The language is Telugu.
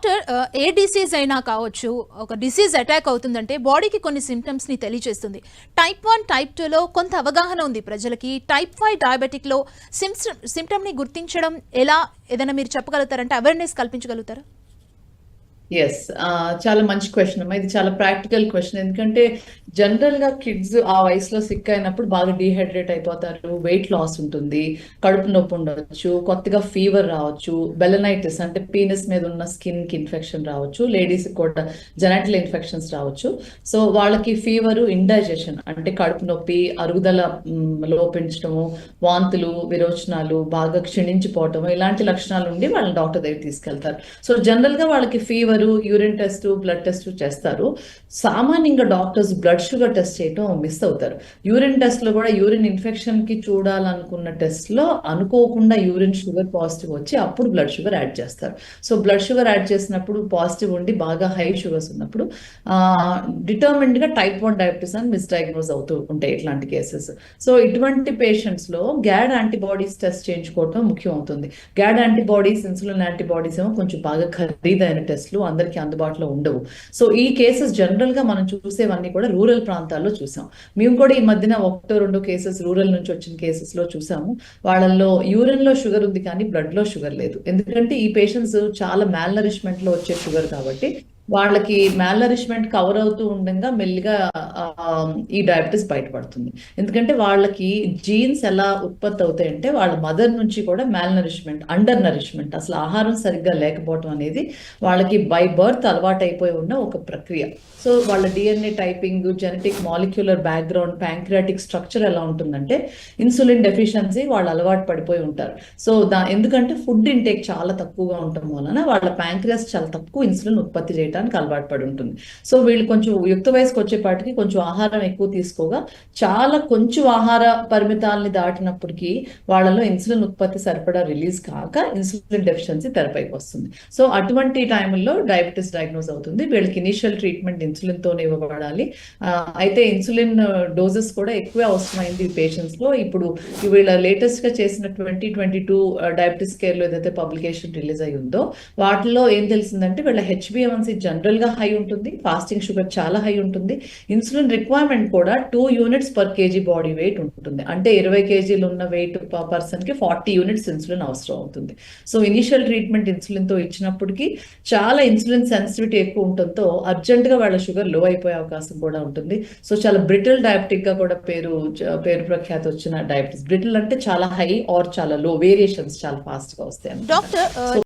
డాక్టర్ ఏ డిసీజ్ అయినా కావచ్చు, ఒక డిసీజ్ అటాక్ అవుతుందంటే బాడీకి కొన్ని సిమ్టమ్స్ని తెలియజేస్తుంది. టైప్ 1, టైప్ 2లో కొంత అవగాహన ఉంది ప్రజలకి. టైప్ 5 డయాబెటిక్లో సిమ్టమ్ని గుర్తించడం ఎలా, ఏదైనా మీరు చెప్పగలుగుతారంటే అవేర్నెస్ కల్పించగలుగుతారా? యెస్. చాలా మంచి క్వెషన్ అమ్మా. ఇది చాలా ప్రాక్టికల్ క్వెషన్. ఎందుకంటే జనరల్‌గా కిడ్స్ ఆ వయసులో సిక్ అయినప్పుడు బాగా డీహైడ్రేట్ అయిపోతారు. వెయిట్ లాస్ ఉంటుంది. కడుపు నొప్పి ఉండొచ్చు. కొత్తగా ఫీవర్ రావచ్చు. బెలనైటిస్ అంటే పీనస్ మీద ఉన్న స్కిన్‌కి ఇన్ఫెక్షన్ రావచ్చు. లేడీస్‌కి కూడా జెనటల్ ఇన్ఫెక్షన్స్ రావచ్చు. సో వాళ్ళకి ఫీవరు, ఇండైజెషన్ అంటే కడుపు నొప్పి, అరుగుదల లోపించడము, వాంతులు, విరోచనాలు, బాగా క్షీణించిపోవటము ఇలాంటి లక్షణాలు ఉండి వాళ్ళని డాక్టర్ దగ్గరికి తీసుకెళ్తారు. సో జనరల్‌గా వాళ్ళకి fever, urine test, blood test చేస్తారు. సామాన్యంగా డాక్టర్స్ బ్లడ్ షుగర్ టెస్ట్ చేయటం మిస్ అవుతారు. యూరిన్ టెస్ట్‌లో కూడా యూరిన్ ఇన్ఫెక్షన్‌కి చూడాలనుకున్న టెస్ట్‌లో అనుకోకుండా యూరిన్ షుగర్ పాజిటివ్ వచ్చి అప్పుడు బ్లడ్ షుగర్ యాడ్ చేస్తారు. సో బ్లడ్ షుగర్ యాడ్ చేసినప్పుడు పాజిటివ్ ఉండి బాగా హై షుగర్స్ ఉన్నప్పుడు డిటర్మిన్డ్‌గా టైప్ 1 డయాబెటిస్ అని మిస్‌డయాగ్నోస్ అవుతూ ఉంటాయి ఇట్లాంటి కేసెస్. సో ఇటువంటి పేషెంట్స్‌లో గ్యాడ్ యాంటీబాడీస్ టెస్ట్ చేయించుకోవటం ముఖ్యం అవుతుంది. గ్యాడ్ యాంటీబాడీస్, ఇన్సులిన్ యాంటీబాడీస్ ఏమో కొంచెం బాగా ఖరీదైన టెస్ట్లు, అందరికీ అందుబాటులో ఉండవు. సో ఈ కేసెస్ జనరల్‌గా మనం చూసేవన్నీ కూడా రూరల్ ప్రాంతాల్లో చూసాం. మేము కూడా ఈ మధ్యన ఒకటో రెండో కేసెస్ రూరల్ నుంచి వచ్చిన కేసెస్‌లో చూసాము. వాళ్ళల్లో యూరిన్‌లో షుగర్ ఉంది కానీ బ్లడ్‌లో షుగర్ లేదు. ఎందుకంటే ఈ పేషెంట్స్ చాలా మాల్ నరిష్మెంట్‌లో వచ్చే షుగర్ కాబట్టి వాళ్ళకి మాల్ నరిష్మెంట్ కవర్ అవుతూ ఉండంగా మెల్లిగా ఈ డయాబెటిస్ బయటపడుతుంది. ఎందుకంటే వాళ్ళకి జీన్స్ ఎలా ఉత్పత్తి అవుతాయంటే వాళ్ళ మదర్ నుంచి కూడా మాల్ నరిష్మెంట్, అండర్ నరిష్మెంట్, అసలు ఆహారం సరిగ్గా లేకపోవడం అనేది వాళ్ళకి బై బర్త్ అలవాటు అయిపోయి ఉన్న ఒక ప్రక్రియ. సో వాళ్ళ DNA typing, genetic molecular background, pancreatic structure ఎలా ఉంటుందంటే ఇన్సులిన్ డెఫిషియన్సీ వాళ్ళు అలవాటు పడిపోయి ఉంటారు. సో ఎందుకంటే ఫుడ్ ఇంటేక్ చాలా తక్కువగా ఉండటం వలన వాళ్ళ ప్యాంక్రియాస్ చాలా తక్కువ ఇన్సులిన్ ఉత్పత్తి చేయడానికి అలవాటు పడి ఉంటుంది. సో వీళ్ళు కొంచెం యుక్త వయసుకు వచ్చేపాటికి కొంచెం ఆహారం ఎక్కువ తీసుకోగా చాలా కొంచెం ఆహార పరిమితాలని దాటినప్పటికీ వాళ్ళలో ఇన్సులిన్ ఉత్పత్తి సరిపడా రిలీజ్ కాక ఇన్సులిన్ డెఫిషియన్సీ తెరపైకి వస్తుంది. సో అటువంటి టైంలో డయాబెటిస్ డయాగ్నోస్ అవుతుంది. వీళ్ళకి ఇనిషియల్ ట్రీట్మెంట్ ఇన్సులిన్ తోనే ఇవ్వబడాలి. అయితే ఇన్సులిన్ డోసెస్ కూడా ఎక్కువే అవసరమైంది ఈ పేషెంట్స్ లో. ఇప్పుడు వీళ్ళ లేటెస్ట్ గా చేసిన 2022 డయాబెటిస్ కేర్ లో ఏదైతే పబ్లికేషన్ రిలీజ్ అయి ఉందో వాటిలో ఏం తెలిసిందంటే వీళ్ళ హెచ్బిఏవన్సీ జనరల్ గా హై ఉంటుంది, ఫాస్టింగ్ షుగర్ చాలా హై ఉంటుంది, ఇన్సులిన్ రిక్వైర్మెంట్ కూడా 2 units per KG body weight ఉంటుంది. అంటే 20 కేజీలు ఉన్న వెయిట్ పర్సన్ కి 40 యూనిట్స్ ఇన్సులిన్ అవసరం అవుతుంది. సో ఇనిషియల్ ట్రీట్మెంట్ ఇన్సులిన్ తో ఇచ్చినప్పటికీ చాలా ఇన్సులిన్ సెన్సిటివిటీ ఎక్కువ ఉండటంతో అర్జెంట్ గా వాళ్ళ షుగర్ లో అయిపోయే అవకాశం కూడా ఉంటుంది. సో చాలా బ్రిటిల్ డయాబెటిక్ గా కూడా పేరు ప్రఖ్యాతి వచ్చిన డయాబెటిస్. బ్రిటిల్ అంటే చాలా హై ఆర్ చాలా లో, వేరియేషన్స్ చాలా ఫాస్ట్ గా వస్తాయి. డాక్టర్